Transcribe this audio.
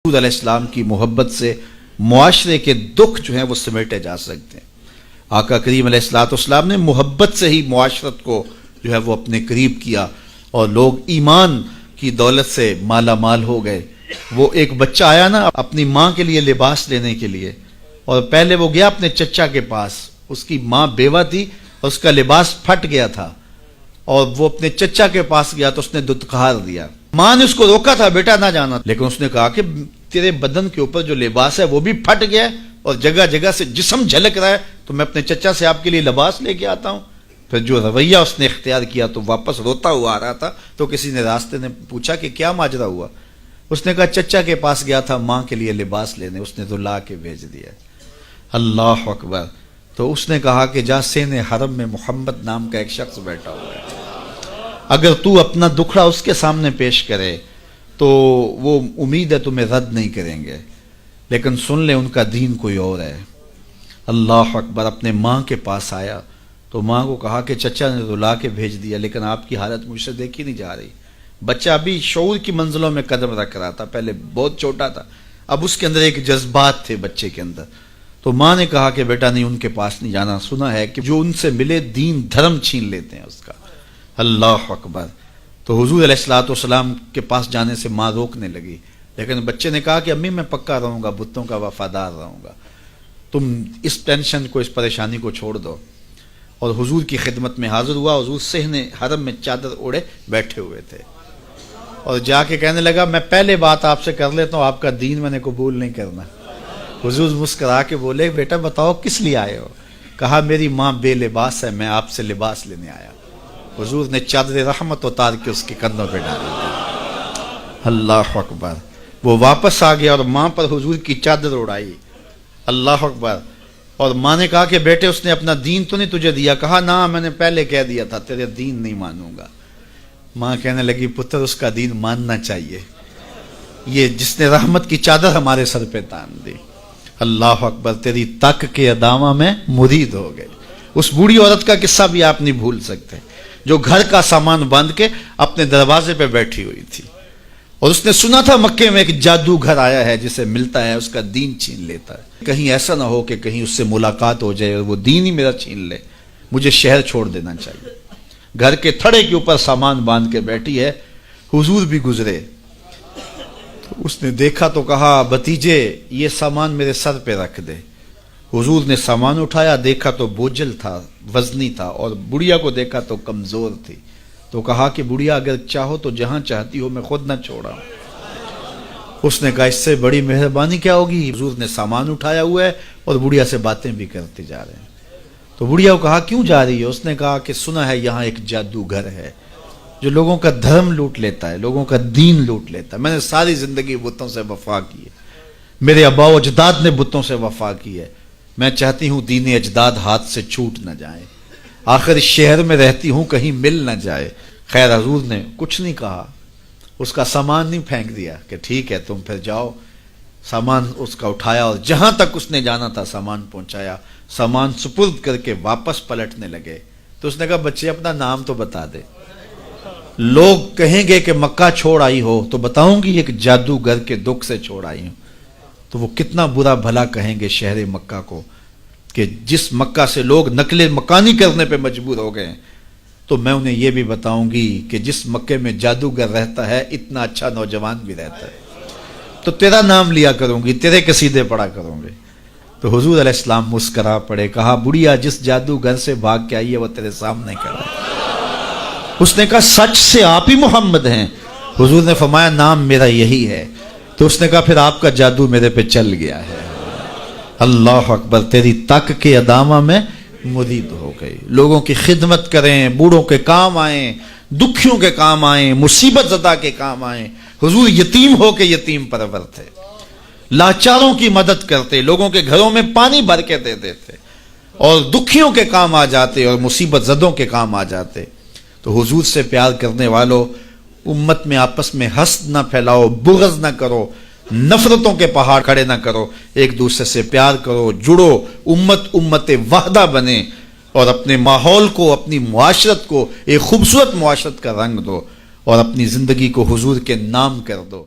حضور علیہ السلام کی محبت سے معاشرے کے دکھ جو ہیں وہ سمیٹے جا سکتے ہیں۔ آقا کریم علیہ السلام نے محبت سے ہی معاشرت کو جو ہے وہ اپنے قریب کیا اور لوگ ایمان کی دولت سے مالا مال ہو گئے۔ وہ ایک بچہ آیا نا اپنی ماں کے لیے لباس لینے کے لیے، اور پہلے وہ گیا اپنے چچا کے پاس، اس کی ماں بیوہ تھی اور اس کا لباس پھٹ گیا تھا، اور وہ اپنے چچا کے پاس گیا تو اس نے دتکار دیا۔ ماں نے اس کو روکا تھا بیٹا نہ جانا، لیکن اس نے کہا کہ تیرے بدن کے اوپر جو لباس ہے وہ بھی پھٹ گیا اور جگہ جگہ سے جسم جھلک رہا ہے، تو میں اپنے چچا سے آپ کے لیے لباس لے کے آتا ہوں۔ پھر جو رویہ اس نے اختیار کیا تو واپس روتا ہوا آ رہا تھا، تو کسی نے راستے نے پوچھا کہ کیا ماجرا ہوا؟ اس نے کہا چچا کے پاس گیا تھا ماں کے لیے لباس لینے، اس نے تو لا کے بھیج دیا۔ اللہ اکبر۔ تو اس نے کہا کہ جا سین حرم میں محمد نام کا ایک شخص بیٹھا ہوا ہے، اگر تو اپنا دکھڑا اس کے سامنے پیش کرے تو وہ امید ہے تمہیں رد نہیں کریں گے، لیکن سن لے ان کا دین کوئی اور ہے۔ اللہ اکبر۔ اپنے ماں کے پاس آیا تو ماں کو کہا کہ چچا نے تو لا کے بھیج دیا، لیکن آپ کی حالت مجھ سے دیکھی نہیں جا رہی۔ بچہ ابھی شعور کی منزلوں میں قدم رکھ رہا تھا، پہلے بہت چھوٹا تھا، اب اس کے اندر ایک جذبات تھے بچے کے اندر۔ تو ماں نے کہا کہ بیٹا نہیں، ان کے پاس نہیں جانا، سنا ہے کہ جو ان سے ملے دین دھرم چھین لیتے ہیں اس کا۔ اللہ اکبر۔ تو حضور علیہ السلام کے پاس جانے سے ماں روکنے لگی، لیکن بچے نے کہا کہ امی میں پکا رہوں گا، بتوں کا وفادار رہوں گا، تم اس ٹینشن کو، اس پریشانی کو چھوڑ دو۔ اور حضور کی خدمت میں حاضر ہوا۔ حضور صحن حرم میں چادر اوڑے بیٹھے ہوئے تھے، اور جا کے کہنے لگا میں پہلے بات آپ سے کر لیتا ہوں، آپ کا دین میں نے قبول نہیں کرنا۔ حضور مسکرا کے بولے بیٹا بتاؤ کس لیے آئے ہو؟ کہا میری ماں بے لباس ہے، میں آپ سے لباس لینے آیا۔ حضور نے چادر رحمت اتار کے اس کے کندھوں پہ ڈالی۔ اللہ اکبر۔ وہ واپس آ گیا اور ماں پر حضور کی چادر اڑائی۔ اللہ اکبر۔ اور ماں نے کہا کہ بیٹے اس نے اپنا دین تو نہیں تجھے دیا؟ کہا نہ، میں نے پہلے کہہ دیا تھا تیرے دین نہیں مانوں گا۔ ماں کہنے لگی پتر اس کا دین ماننا چاہیے، یہ جس نے رحمت کی چادر ہمارے سر پہ تان دی۔ اللہ اکبر۔ تیری تک کے ادامہ میں مرید ہو گئے۔ اس بوڑھی عورت کا قصہ بھی آپ نہیں بھول سکتے، جو گھر کا سامان باندھ کے اپنے دروازے پہ بیٹھی ہوئی تھی، اور اس نے سنا تھا مکے میں ایک جادوگر آیا ہے جسے ملتا ہے اس کا دین چھین لیتا ہے، کہیں ایسا نہ ہو کہ کہیں اس سے ملاقات ہو جائے اور وہ دین ہی میرا چھین لے، مجھے شہر چھوڑ دینا چاہیے۔ گھر کے تھڑے کے اوپر سامان باندھ کے بیٹھی ہے۔ حضور بھی گزرے تو اس نے دیکھا تو کہا بھتیجے یہ سامان میرے سر پہ رکھ دے۔ حضور نے سامان اٹھایا، دیکھا تو بوجھل تھا، وزنی تھا، اور بڑھیا کو دیکھا تو کمزور تھی، تو کہا کہ بڑھیا اگر چاہو تو جہاں چاہتی ہو میں خود نہ چھوڑا۔ اس نے کہا اس سے بڑی مہربانی کیا ہوگی؟ حضور نے سامان اٹھایا ہوا ہے اور بڑھیا سے باتیں بھی کرتے جا رہے ہیں۔ تو بڑھیا کو کہا کیوں جا رہی ہے؟ اس نے کہا کہ سنا ہے یہاں ایک جادوگر ہے جو لوگوں کا دھرم لوٹ لیتا ہے، لوگوں کا دین لوٹ لیتا ہے۔ میں نے ساری زندگی بتوں سے وفا کی ہے، میرے آباء و اجداد نے بتوں سے وفا کی ہے، میں چاہتی ہوں دین اجداد ہاتھ سے چھوٹ نہ جائیں، آخر اس شہر میں رہتی ہوں کہیں مل نہ جائے۔ خیر حضور نے کچھ نہیں کہا، اس کا سامان نہیں پھینک دیا کہ ٹھیک ہے تم پھر جاؤ۔ سامان اس کا اٹھایا اور جہاں تک اس نے جانا تھا سامان پہنچایا، سامان سپرد کر کے واپس پلٹنے لگے۔ تو اس نے کہا بچے اپنا نام تو بتا دے، لوگ کہیں گے کہ مکہ چھوڑ آئی ہو تو بتاؤں گی ایک جادوگر کے دکھ سے چھوڑ آئی ہوں، تو وہ کتنا برا بھلا کہیں گے شہر مکہ کو کہ جس مکہ سے لوگ نقل مکانی کرنے پہ مجبور ہو گئے۔ تو میں انہیں یہ بھی بتاؤں گی کہ جس مکے میں جادوگر رہتا ہے اتنا اچھا نوجوان بھی رہتا ہے، تو تیرا نام لیا کروں گی، تیرے قصیدے پڑھا کروں گے۔ تو حضور علیہ السلام مسکرا پڑے، کہا بڑھیا جس جادوگر سے بھاگ کے آئی ہے وہ تیرے سامنے کھڑا ہے۔ اس نے کہا سچ سے آپ ہی محمد ہیں؟ حضور نے فرمایا نام میرا یہی ہے۔ تو اس نے کہا پھر آپ کا جادو میرے پہ چل گیا ہے۔ اللہ اکبر۔ تیری تک کے ادامہ میں مرید ہو گئی۔ لوگوں کی خدمت کریں، بوڑھوں کے کام آئیں، دکھیوں کے کام آئیں، مصیبت زدہ کے کام آئیں۔ حضور یتیم ہو کے یتیم پرور تھے، لاچاروں کی مدد کرتے، لوگوں کے گھروں میں پانی بھر کے دے دیتے، اور دکھیوں کے کام آ جاتے اور مصیبت زدوں کے کام آ جاتے۔ تو حضور سے پیار کرنے والوں، امت میں آپس میں حسد نہ پھیلاؤ، بغض نہ کرو، نفرتوں کے پہاڑ کھڑے نہ کرو، ایک دوسرے سے پیار کرو، جڑو، امت وحدہ بنے، اور اپنے ماحول کو، اپنی معاشرت کو ایک خوبصورت معاشرت کا رنگ دو، اور اپنی زندگی کو حضور کے نام کر دو۔